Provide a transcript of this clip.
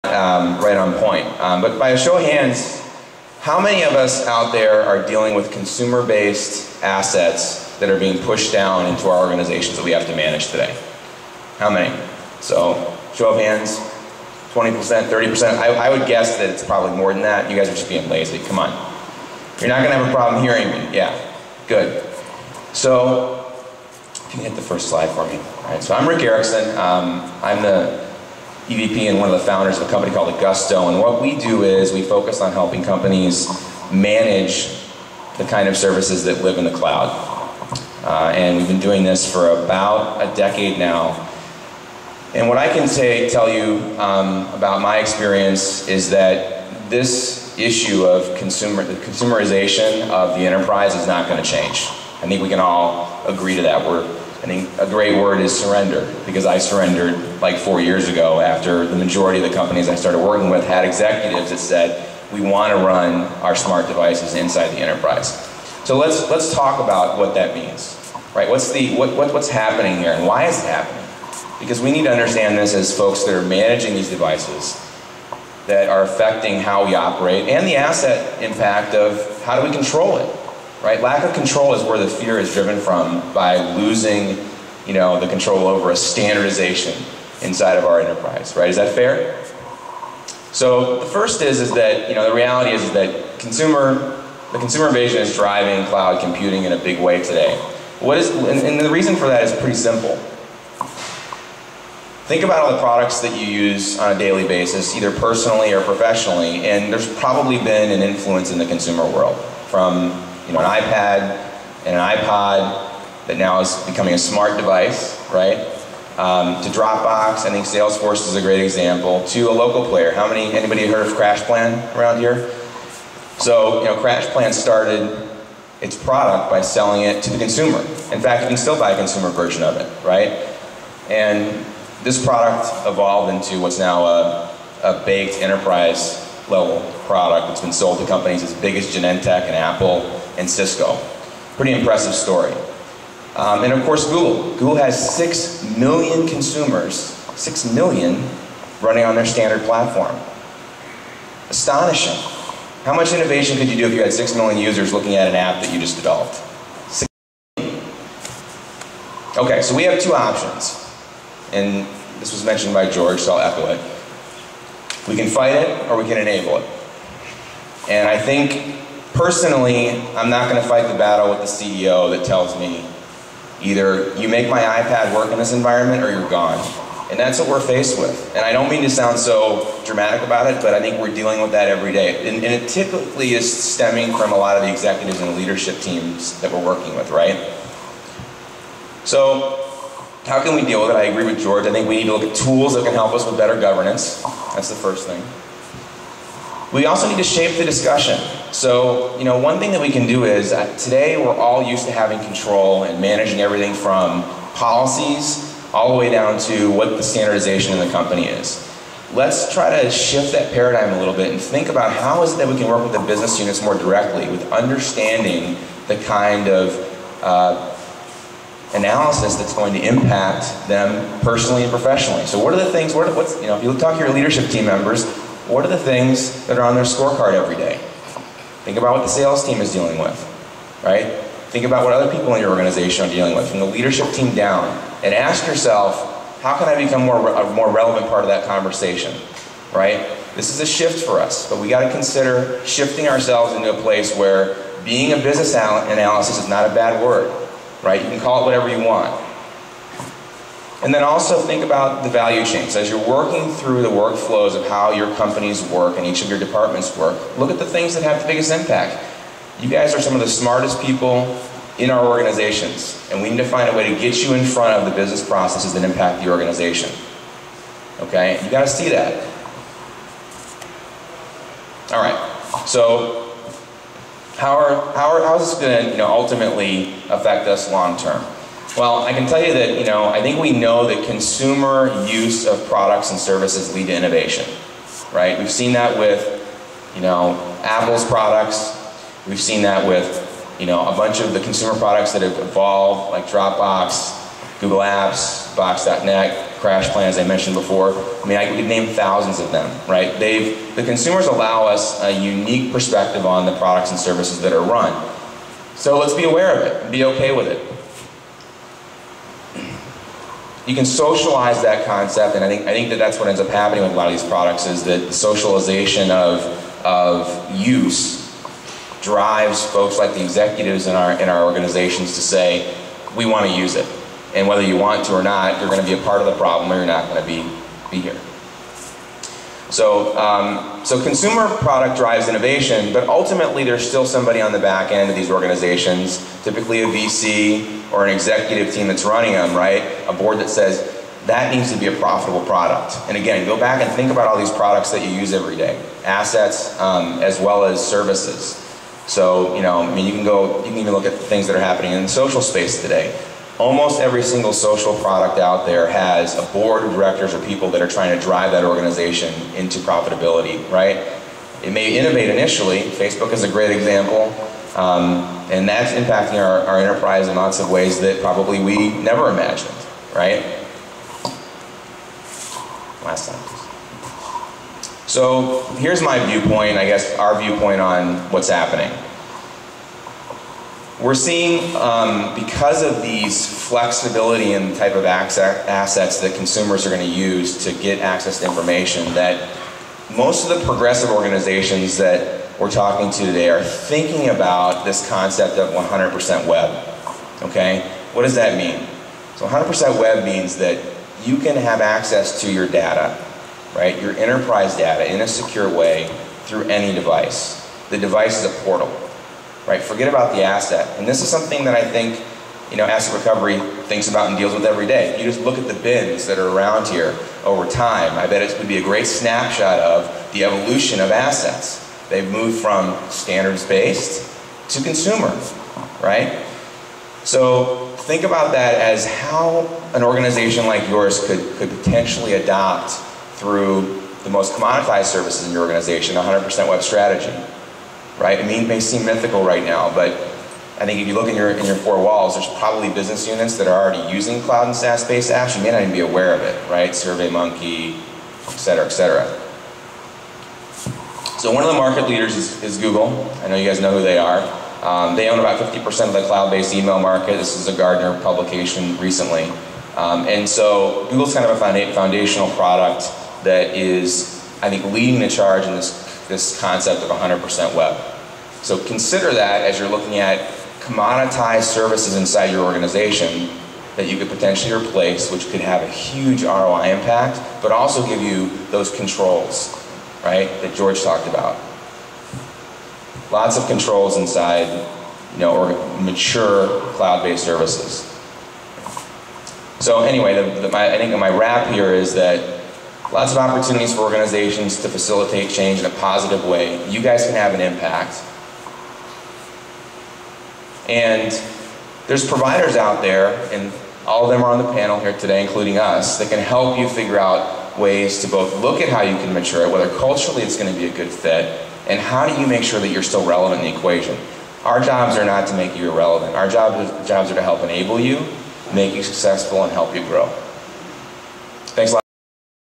right on point. But by a show of hands, how many of us out there are dealing with consumer-based assets that are being pushed down into our organizations that we have to manage today? How many? So, show of hands, 20%, 30%. I would guess that it's probably more than that. You guys are just being lazy. Come on. You're not going to have a problem hearing me. Yeah, good. So, if you can hit the first slide for me. All right, so I'm Rick Erickson. I'm the EVP and one of the founders of a company called Augusto, and what we do is we focus on helping companies manage the kind of services that live in the cloud. And we've been doing this for about a decade now. And what I can tell you about my experience is that this issue of the consumerization of the enterprise is not going to change. I think we can all agree to that. I think a great word is surrender, because I surrendered like 4 years ago after the majority of the companies I started working with had executives that said, we want to run our smart devices inside the enterprise. So let's talk about what that means, right? What's happening here and why is it happening? Because we need to understand this as folks that are managing these devices that are affecting how we operate and the asset impact of how do we control it. Right? Lack of control is where the fear is driven from by losing, the control over a standardization inside of our enterprise. Right? Is that fair? So the first is that the reality is that the consumer invasion is driving cloud computing in a big way today. And the reason for that is pretty simple. Think about all the products that you use on a daily basis, either personally or professionally, and there's probably been an influence in the consumer world from an iPad and an iPod that now is becoming a smart device, right? To Dropbox, I think Salesforce is a great example, to a local player. Anybody heard of CrashPlan around here? So, CrashPlan started its product by selling it to the consumer. In fact, you can still buy a consumer version of it, right? And this product evolved into what's now a baked enterprise level product that's been sold to companies as big as Genentech and Apple and Cisco. Pretty impressive story. And of course Google. Google has 6 million consumers, 6 million, running on their standard platform. Astonishing. How much innovation could you do if you had 6 million users looking at an app that you just developed? 6 million. Okay, so we have two options. And this was mentioned by George, so I'll echo it. We can fight it or we can enable it. And I think personally, I'm not going to fight the battle with the CEO that tells me either you make my iPad work in this environment or you're gone. And that's what we're faced with. And I don't mean to sound so dramatic about it, but I think we're dealing with that every day. And it typically is stemming from a lot of the executives and leadership teams that we're working with, right? So how can we deal with it? I agree with George. I think we need to look at tools that can help us with better governance. That's the first thing. We also need to shape the discussion. So, one thing that we can do is, today we're all used to having control and managing everything from policies all the way down to what the standardization in the company is. Let's try to shift that paradigm a little bit and think about how is it that we can work with the business units more directly with understanding the kind of analysis that's going to impact them personally and professionally. So what are the things, if you talk to your leadership team members, what are the things that are on their scorecard every day? Think about what the sales team is dealing with, right? Think about what other people in your organization are dealing with, from the leadership team down, and ask yourself, how can I become a more relevant part of that conversation, right? This is a shift for us, but we got to consider shifting ourselves into a place where being a business analysis is not a bad word, right? You can call it whatever you want. And then also think about the value chain. So as you're working through the workflows of how your companies work and each of your departments work, look at the things that have the biggest impact. You guys are some of the smartest people in our organizations, and we need to find a way to get you in front of the business processes that impact the organization. Okay? You got to see that. All right. So how is this going to ultimately affect us long term? Well, I can tell you that, I think we know that consumer use of products and services lead to innovation, right? We've seen that with, Apple's products. We've seen that with, a bunch of the consumer products that have evolved, like Dropbox, Google Apps, Box.net. crash plans I mentioned before. I mean, I could name thousands of them, right? The consumers allow us a unique perspective on the products and services that are run. So let's be aware of it and be okay with it. You can socialize that concept, and I think that that's what ends up happening with a lot of these products, is that the socialization of use drives folks like the executives in our organizations to say, we want to use it. And whether you want to or not, you're going to be a part of the problem or you're not going to be here. So, so consumer product drives innovation, but ultimately there's still somebody on the back end of these organizations, typically a VC or an executive team that's running them, right? A board that says, that needs to be a profitable product. And again, go back and think about all these products that you use every day. Assets as well as services. So, you know, I mean, you can even look at the things that are happening in the social space today. Almost every single social product out there has a board of directors or people that are trying to drive that organization into profitability, right? It may innovate initially. Facebook is a great example. And that's impacting our enterprise in lots of ways that probably we never imagined, right? Last time. So here's my viewpoint, I guess our viewpoint on what's happening. We're seeing, because of these flexibility and the type of assets that consumers are going to use to get access to information, that most of the progressive organizations that we're talking to today are thinking about this concept of 100% web, okay? What does that mean? So 100% web means that you can have access to your data, right? Your enterprise data in a secure way through any device. The device is a portal. Right? Forget about the asset. And this is something that I think, you know, asset recovery thinks about and deals with every day. If you just look at the bins that are around here over time, I bet it would be a great snapshot of the evolution of assets. They've moved from standards-based to consumer, right? So think about that as how an organization like yours could potentially adopt through the most commoditized services in your organization, 100% web strategy. Right? I mean, it may seem mythical right now, but I think if you look in your four walls, there's probably business units that are already using cloud and SaaS-based apps. You may not even be aware of it, right? SurveyMonkey, et cetera, et cetera. So one of the market leaders is Google. I know you guys know who they are. They own about 50% of the cloud-based email market. This is a Gartner publication recently. And so Google's kind of a foundational product that is, I think, leading the charge in this concept of 100% web. So consider that as you're looking at commoditized services inside your organization that you could potentially replace, which could have a huge ROI impact, but also give you those controls, right, that George talked about. Lots of controls inside, you know, or mature cloud-based services. So anyway, I think my wrap here is that lots of opportunities for organizations to facilitate change in a positive way. You guys can have an impact. And there's providers out there, and all of them are on the panel here today, including us, that can help you figure out ways to both look at how you can mature it, whether culturally it's going to be a good fit, and how do you make sure that you're still relevant in the equation. Our jobs are not to make you irrelevant. Our jobs are to help enable you, make you successful, and help you grow.